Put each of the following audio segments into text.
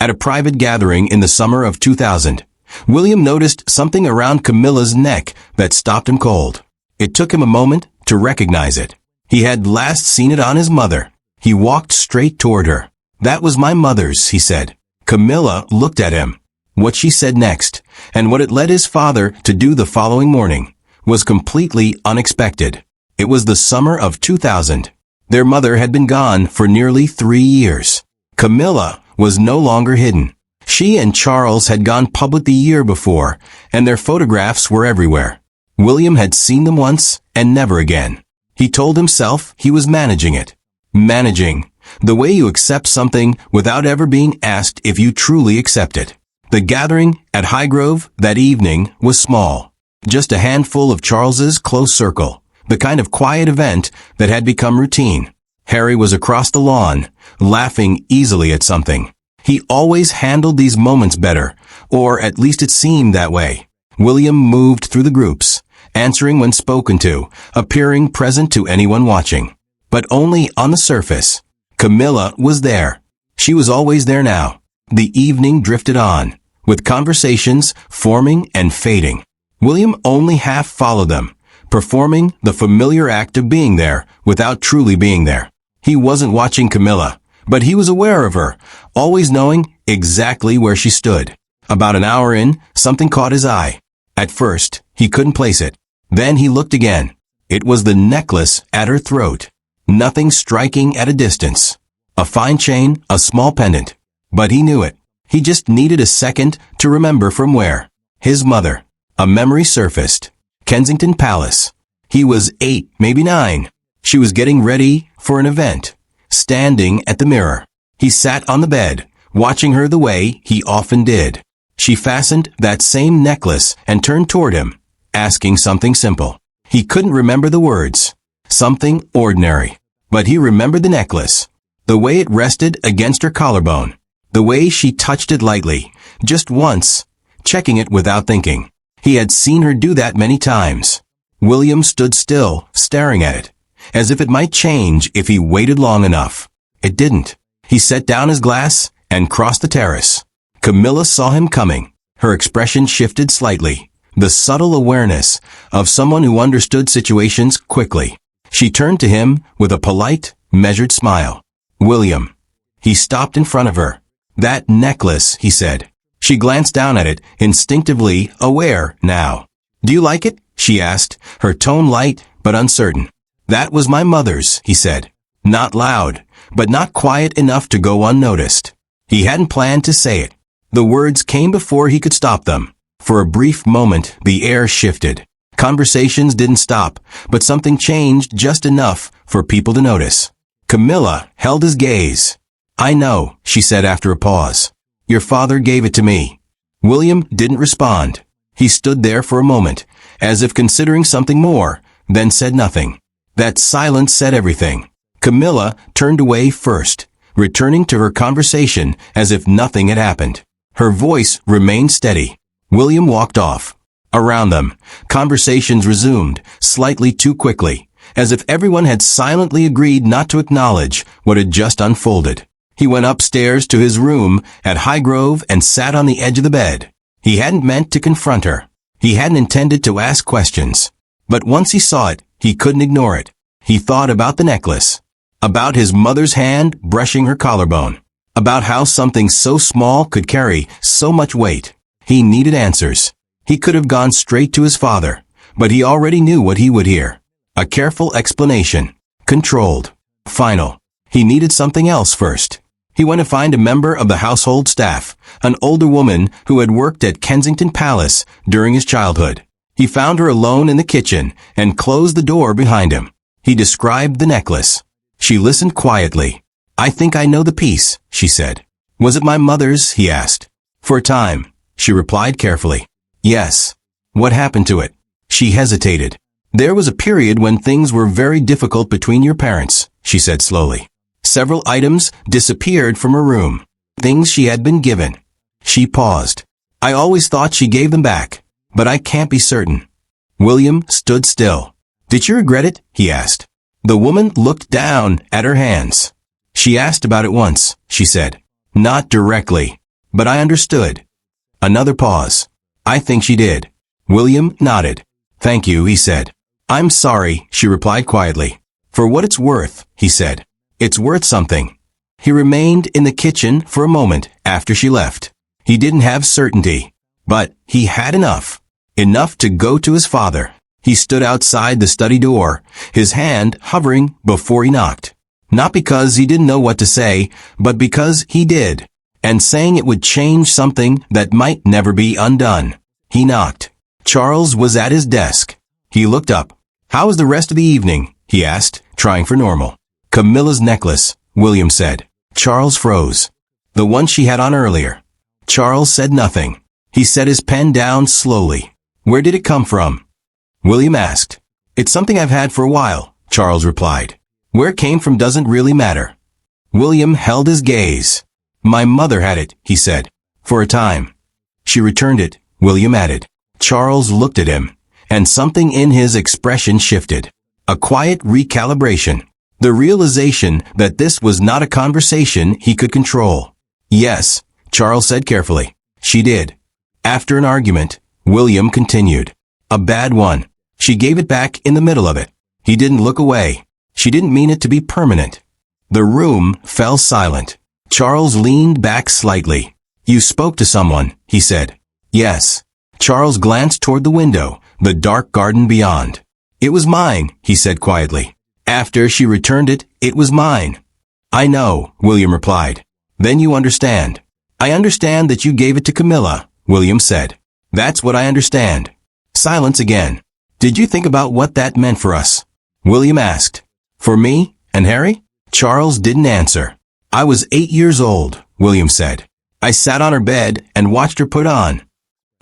At a private gathering in the summer of 2000, William noticed something around Camilla's neck that stopped him cold. It took him a moment to recognize it. He had last seen it on his mother. He walked straight toward her. "That was my mother's," he said. Camilla looked at him. What she said next, and what it led his father to do the following morning, was completely unexpected. It was the summer of 2000. Their mother had been gone for nearly 3 years. Camilla was no longer hidden. She and Charles had gone public the year before, and their photographs were everywhere. William had seen them once and never again. He told himself he was managing it. Managing, the way you accept something without ever being asked if you truly accept it. The gathering at Highgrove that evening was small. Just a handful of Charles's close circle, the kind of quiet event that had become routine. Harry was across the lawn, laughing easily at something. He always handled these moments better, or at least it seemed that way. William moved through the groups, answering when spoken to, appearing present to anyone watching. But only on the surface. Camilla was there. She was always there now. The evening drifted on, with conversations forming and fading. William only half followed them, performing the familiar act of being there without truly being there. He wasn't watching Camilla, but he was aware of her, always knowing exactly where she stood. About an hour in, something caught his eye. At first, he couldn't place it. Then he looked again. It was the necklace at her throat. Nothing striking at a distance. A fine chain, a small pendant. But he knew it. He just needed a second to remember from where. His mother. A memory surfaced. Kensington Palace. He was 8, maybe 9. She was getting ready for an event. Standing at the mirror. He sat on the bed, watching her the way he often did. She fastened that same necklace and turned toward him, asking something simple. He couldn't remember the words. Something ordinary. But he remembered the necklace. The way it rested against her collarbone. The way she touched it lightly, just once, checking it without thinking. He had seen her do that many times. William stood still, staring at it, as if it might change if he waited long enough. It didn't. He set down his glass and crossed the terrace. Camilla saw him coming. Her expression shifted slightly, the subtle awareness of someone who understood situations quickly. She turned to him with a polite, measured smile. "William." He stopped in front of her. "That necklace," he said. She glanced down at it, instinctively aware now. "Do you like it?" she asked, her tone light but uncertain. "That was my mother's," he said. Not loud, but not quiet enough to go unnoticed. He hadn't planned to say it. The words came before he could stop them. For a brief moment, the air shifted. Conversations didn't stop, but something changed just enough for people to notice. Camilla held his gaze. "I know," she said after a pause. "Your father gave it to me." William didn't respond. He stood there for a moment, as if considering something more, then said nothing. That silence said everything. Camilla turned away first, returning to her conversation as if nothing had happened. Her voice remained steady. William walked off. Around them, conversations resumed, slightly too quickly, as if everyone had silently agreed not to acknowledge what had just unfolded. He went upstairs to his room at Highgrove and sat on the edge of the bed. He hadn't meant to confront her. He hadn't intended to ask questions. But once he saw it, he couldn't ignore it. He thought about the necklace. About his mother's hand brushing her collarbone. About how something so small could carry so much weight. He needed answers. He could have gone straight to his father, but he already knew what he would hear. A careful explanation. Controlled. Final. He needed something else first. He went to find a member of the household staff, an older woman who had worked at Kensington Palace during his childhood. He found her alone in the kitchen and closed the door behind him. He described the necklace. She listened quietly. "I think I know the piece," she said. "Was it my mother's?" he asked. "For a time," she replied carefully. "Yes." "What happened to it?" She hesitated. "There was a period when things were very difficult between your parents," she said slowly. Several items disappeared from her room. Things she had been given. She paused. "I always thought she gave them back, but I can't be certain." William stood still. "Did you regret it?" he asked. The woman looked down at her hands. "She asked about it once," she said. "Not directly. But I understood. Another pause. I think she did. William nodded. Thank you, he said. I'm sorry, she replied quietly. For what it's worth, he said. It's worth something. He remained in the kitchen for a moment after she left. He didn't have certainty, but he had enough. Enough to go to his father. He stood outside the study door, his hand hovering before he knocked. Not because he didn't know what to say, but because he did, and saying it would change something that might never be undone. He knocked. Charles was at his desk. He looked up. How was the rest of the evening? He asked, trying for normal. Camilla's necklace, William said. Charles froze. The one she had on earlier. Charles said nothing. He set his pen down slowly. Where did it come from? William asked. It's something I've had for a while, Charles replied. Where it came from doesn't really matter. William held his gaze. My mother had it, he said. For a time. She returned it, William added. Charles looked at him, and something in his expression shifted. A quiet recalibration. The realization that this was not a conversation he could control. Yes, Charles said carefully. She did. After an argument, William continued. A bad one. She gave it back in the middle of it. He didn't look away. She didn't mean it to be permanent. The room fell silent. Charles leaned back slightly. You spoke to someone, he said. Yes. Charles glanced toward the window, the dark garden beyond. It was mine, he said quietly. After she returned it, it was mine. I know, William replied. Then you understand. I understand that you gave it to Camilla, William said. That's what I understand. Silence again. Did you think about what that meant for us? William asked. For me and Harry? Charles didn't answer. I was 8 years old, William said. I sat on her bed and watched her put on.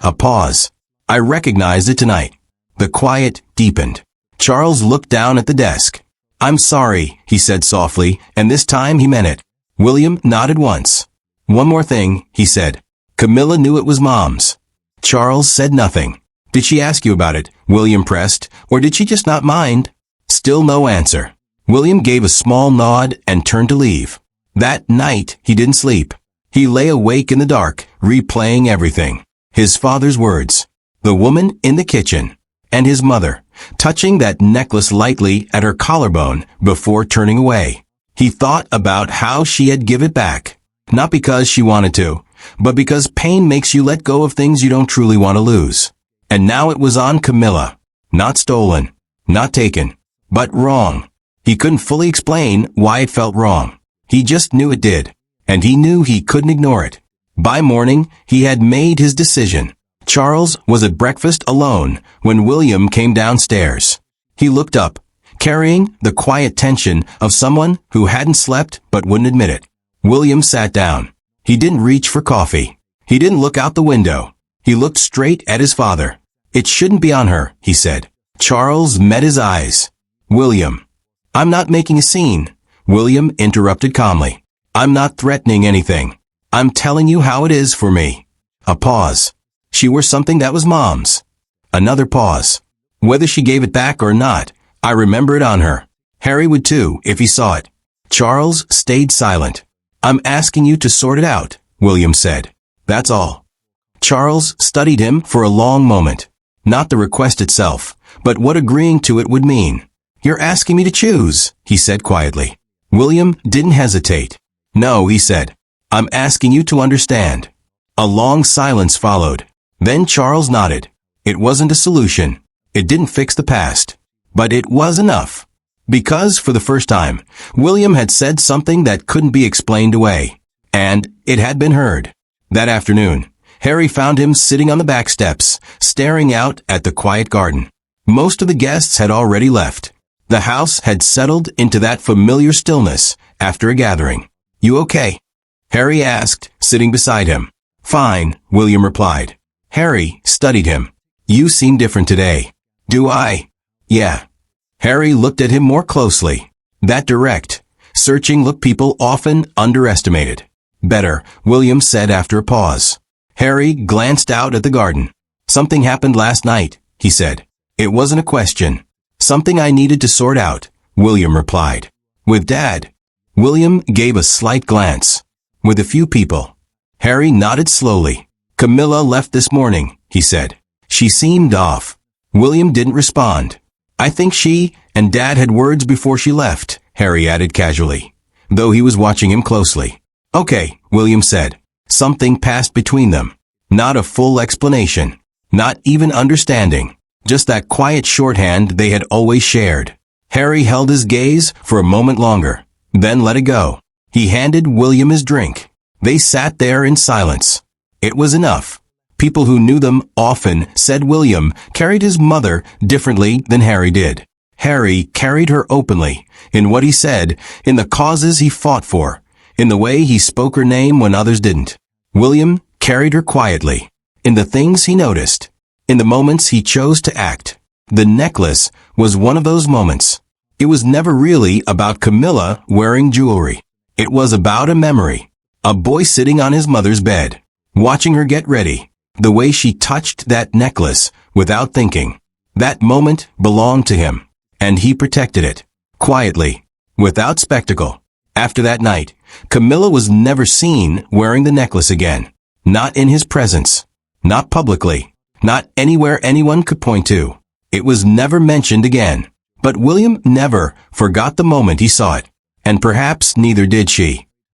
A pause. I recognized it tonight. The quiet deepened. Charles looked down at the desk. I'm sorry, he said softly, and this time he meant it. William nodded once. One more thing, he said. Camilla knew it was Mom's. Charles said nothing. Did she ask you about it? William pressed, or did she just not mind? Still no answer. William gave a small nod and turned to leave. That night, he didn't sleep. He lay awake in the dark, replaying everything. His father's words, the woman in the kitchen, and his mother, touching that necklace lightly at her collarbone before turning away. He thought about how she had given it back, not because she wanted to, but because pain makes you let go of things you don't truly want to lose. And now it was on Camilla. Not stolen, not taken, but wrong. He couldn't fully explain why it felt wrong. He just knew it did, and he knew he couldn't ignore it. By morning, he had made his decision. Charles was at breakfast alone when William came downstairs. He looked up, carrying the quiet tension of someone who hadn't slept but wouldn't admit it. William sat down. He didn't reach for coffee. He didn't look out the window. He looked straight at his father. It shouldn't be on her, he said. Charles met his eyes. William. I'm not making a scene, William interrupted calmly. I'm not threatening anything. I'm telling you how it is for me. A pause. She wore something that was Mom's. Another pause. Whether she gave it back or not, I remember it on her. Harry would too, if he saw it. Charles stayed silent. I'm asking you to sort it out, William said. That's all. Charles studied him for a long moment. Not the request itself, but what agreeing to it would mean. You're asking me to choose, he said quietly. William didn't hesitate. No, he said. I'm asking you to understand. A long silence followed. Then Charles nodded. It wasn't a solution. It didn't fix the past. But it was enough. Because, for the first time, William had said something that couldn't be explained away. And it had been heard. That afternoon, Harry found him sitting on the back steps, staring out at the quiet garden. Most of the guests had already left. The house had settled into that familiar stillness after a gathering. You okay? Harry asked, sitting beside him. Fine, William replied. Harry studied him. You seem different today. Do I? Yeah. Harry looked at him more closely. That direct, searching look people often underestimated. Better, William said after a pause. Harry glanced out at the garden. Something happened last night, he said. It wasn't a question. Something I needed to sort out, William replied. With Dad. William gave a slight glance. With a few people. Harry nodded slowly. Camilla left this morning, he said. She seemed off. William didn't respond. I think she and Dad had words before she left, Harry added casually, though he was watching him closely. Okay, William said. Something passed between them. Not a full explanation. Not even understanding. Just that quiet shorthand they had always shared. Harry held his gaze for a moment longer, then let it go. He handed William his drink. They sat there in silence. It was enough. People who knew them often said William carried his mother differently than Harry did. Harry carried her openly, in what he said, in the causes he fought for, in the way he spoke her name when others didn't. William carried her quietly, in the things he noticed, in the moments he chose to act. The necklace was one of those moments. It was never really about Camilla wearing jewelry. It was about a memory. A boy sitting on his mother's bed, watching her get ready. The way she touched that necklace without thinking. That moment belonged to him, and he protected it, quietly, without spectacle. After that night, Camilla was never seen wearing the necklace again. Not in his presence. Not publicly. Not anywhere anyone could point to. It was never mentioned again. But William never forgot the moment he saw it. And perhaps neither did she.